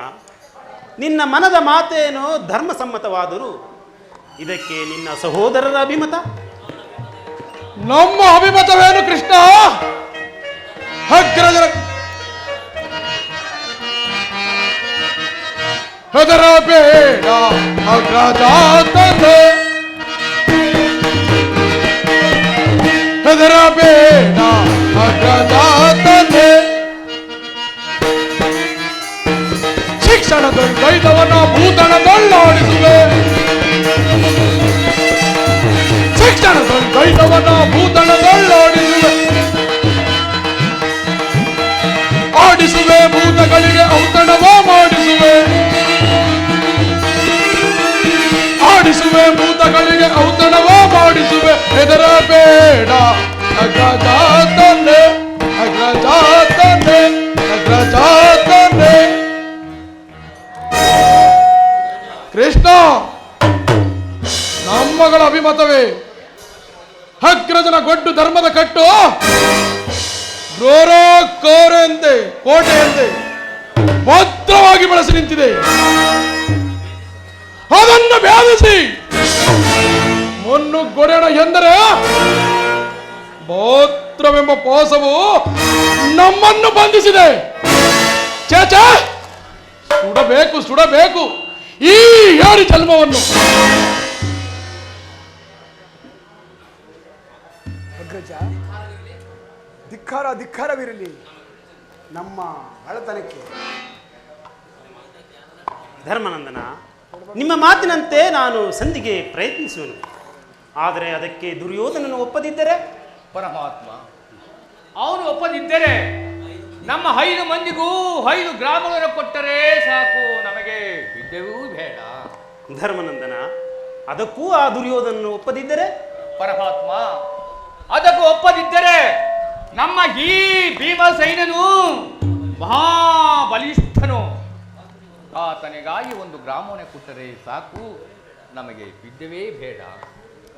ನಿನ್ನ ಮನದ ಮಾತೇನೋ ಧರ್ಮಸಮ್ಮತವಾದರೂ ಇದಕ್ಕೆ ನಿನ್ನ ಸಹೋದರರ ಅಭಿಮತ? ನಮ್ಮ ಅಭಿಮತವೇನು ಕೃಷ್ಣ? ಅಗ್ರಜರ ಹೆದರಬೇಡ ಅಗ್ರಜ ತಂದೆ, ಹೆದರಬೇಡ ಅಗ್ರಜ ತಂದೆ. ಶಿಕ್ಷಣದೊಳಗೈದವನ ಭೂತಳದೊಳ್ಳಾಡಿಸುವೆ, ಶಿಕ್ಷಣದೊಳಗೈದವನ ಭೂತಳದೊಳ್ಳಾಡಿಸುವೆ. ಆಡಿಸುವೆ ಭೂತಗಳಿಗೆ ಔತಣವ ಮಾಡಿಸುವೆ, ಆಡಿಸುವೆ ಭೂತಗಳಿಗೆ ಔತಣವ ಮಾಡಿಸುವೆ. ಹೆದರಬೇಡ ಅಗ್ರಜ ತಂದೆ, ಅಗ್ರಜ ತಂದೆ, ಅಗ್ರಜ ತಂದೆ. ಕೃಷ್ಣ, ನಮ್ಮಗಳ ಅಭಿಮತವೇ ಅಗ್ರಜನ ಗೊಡ್ಡು ಧರ್ಮದ ಕಟ್ಟು ಗೋರೋ ಕೋರೆಂತೆ ಕೋಟೆಯಂತೆ ಭದ್ರವಾಗಿ ಬೆಳೆಸಿ ನಿಂತಿದೆ. ಅದನ್ನು ಭೇದಿಸಿ ಮುನ್ನುಗ್ಗೊಡೆಯೋಣ ಎಂದರೆ ಭದ್ರವೆಂಬ ಪಾಸವು ನಮ್ಮನ್ನು ಬಂಧಿಸಿದೆ. ಚೇಚ, ಸುಡಬೇಕು ಸುಡಬೇಕು ಈ ಹೇಳಿ ಜನ್ಮವನ್ನು. ಅಗ್ರಜ, ಧಿಕ್ಕಾರ ಧಿಕ್ಕಾರವಿರಲಿ ನಮ್ಮ ಹಳತನಕ್ಕೆ. ಧರ್ಮನಂದನ, ನಿಮ್ಮ ಮಾತಿನಂತೆ ನಾನು ಸಂಧಿಗೆ ಪ್ರಯತ್ನಿಸುವೆನು. ಆದರೆ ಅದಕ್ಕೆ ದುರ್ಯೋಧನನು ಒಪ್ಪದಿದ್ದರೆ? ಪರಮಾತ್ಮ, ಅವನು ಒಪ್ಪದಿದ್ದರೆ ನಮ್ಮ 5 ಮಂದಿಗೂ 5 ಗ್ರಾಮಗಳನ್ನು ಕೊಟ್ಟರೆ ಸಾಕು, ನಮಗೆ ವಿದ್ಯೆಯೂ ಬೇಡ. ಧರ್ಮನಂದನ, ಅದಕ್ಕೂ ಆ ದುರ್ಯೋಧನನು ಒಪ್ಪದಿದ್ದರೆ? ಪರಮಾತ್ಮ, ಅದಕ್ಕೂ ಒಪ್ಪದಿದ್ದರೆ ನಮ್ಮ ಈ ಭೀಮಸೈನನು ಮಹಾಬಲಿಷ್ಠನು, ಆತನಿಗಾಗಿ 1 ಗ್ರಾಮವನ್ನೇ ಕೊಟ್ಟರೆ ಸಾಕು, ನಮಗೆ ವಿದ್ಯೆಯೇ ಬೇಡ.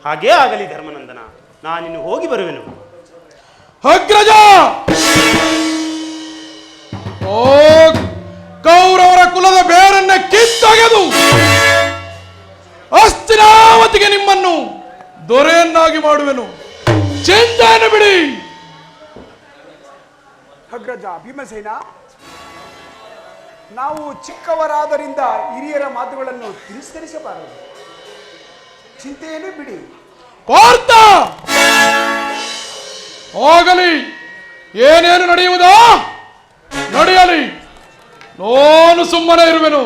ಹಾಗೇ ಆಗಲಿ ಧರ್ಮನಂದನ, ನಾನಿನ್ನು ಹೋಗಿ ಬರುವೆನು. ಅಗ್ರಜ, ಓ ಕೌರವರ ಕುಲದ ಬೇರನ್ನ ಕಿತ್ತೊಗೆದು ಹಸ್ತಿನಾವತಿಗೆ ನಿಮ್ಮನ್ನು ದೊರೆಯನ್ನಾಗಿ ಮಾಡುವೆನು. ಚಿಂತೆಯನ್ನು ಬಿಡಿ. ಅಗ್ರಜ ಭೀಮಸೇನ, ನಾವು ಚಿಕ್ಕವರಾದರಿಂದ ಹಿರಿಯರ ಮಾತುಗಳನ್ನು ತಿರಸ್ಕರಿಸಬಾರದು. ಚಿಂತೆಯನ್ನು ಬಿಡಿ. ಪಾರ್ಥ, ಹೋಗಲಿ, ಏನೇನು ನಡೆಯುವುದೋ ನಡೆಯಲಿ, ನಾನು ಸುಮ್ಮನೆ ಇರುವೆನು.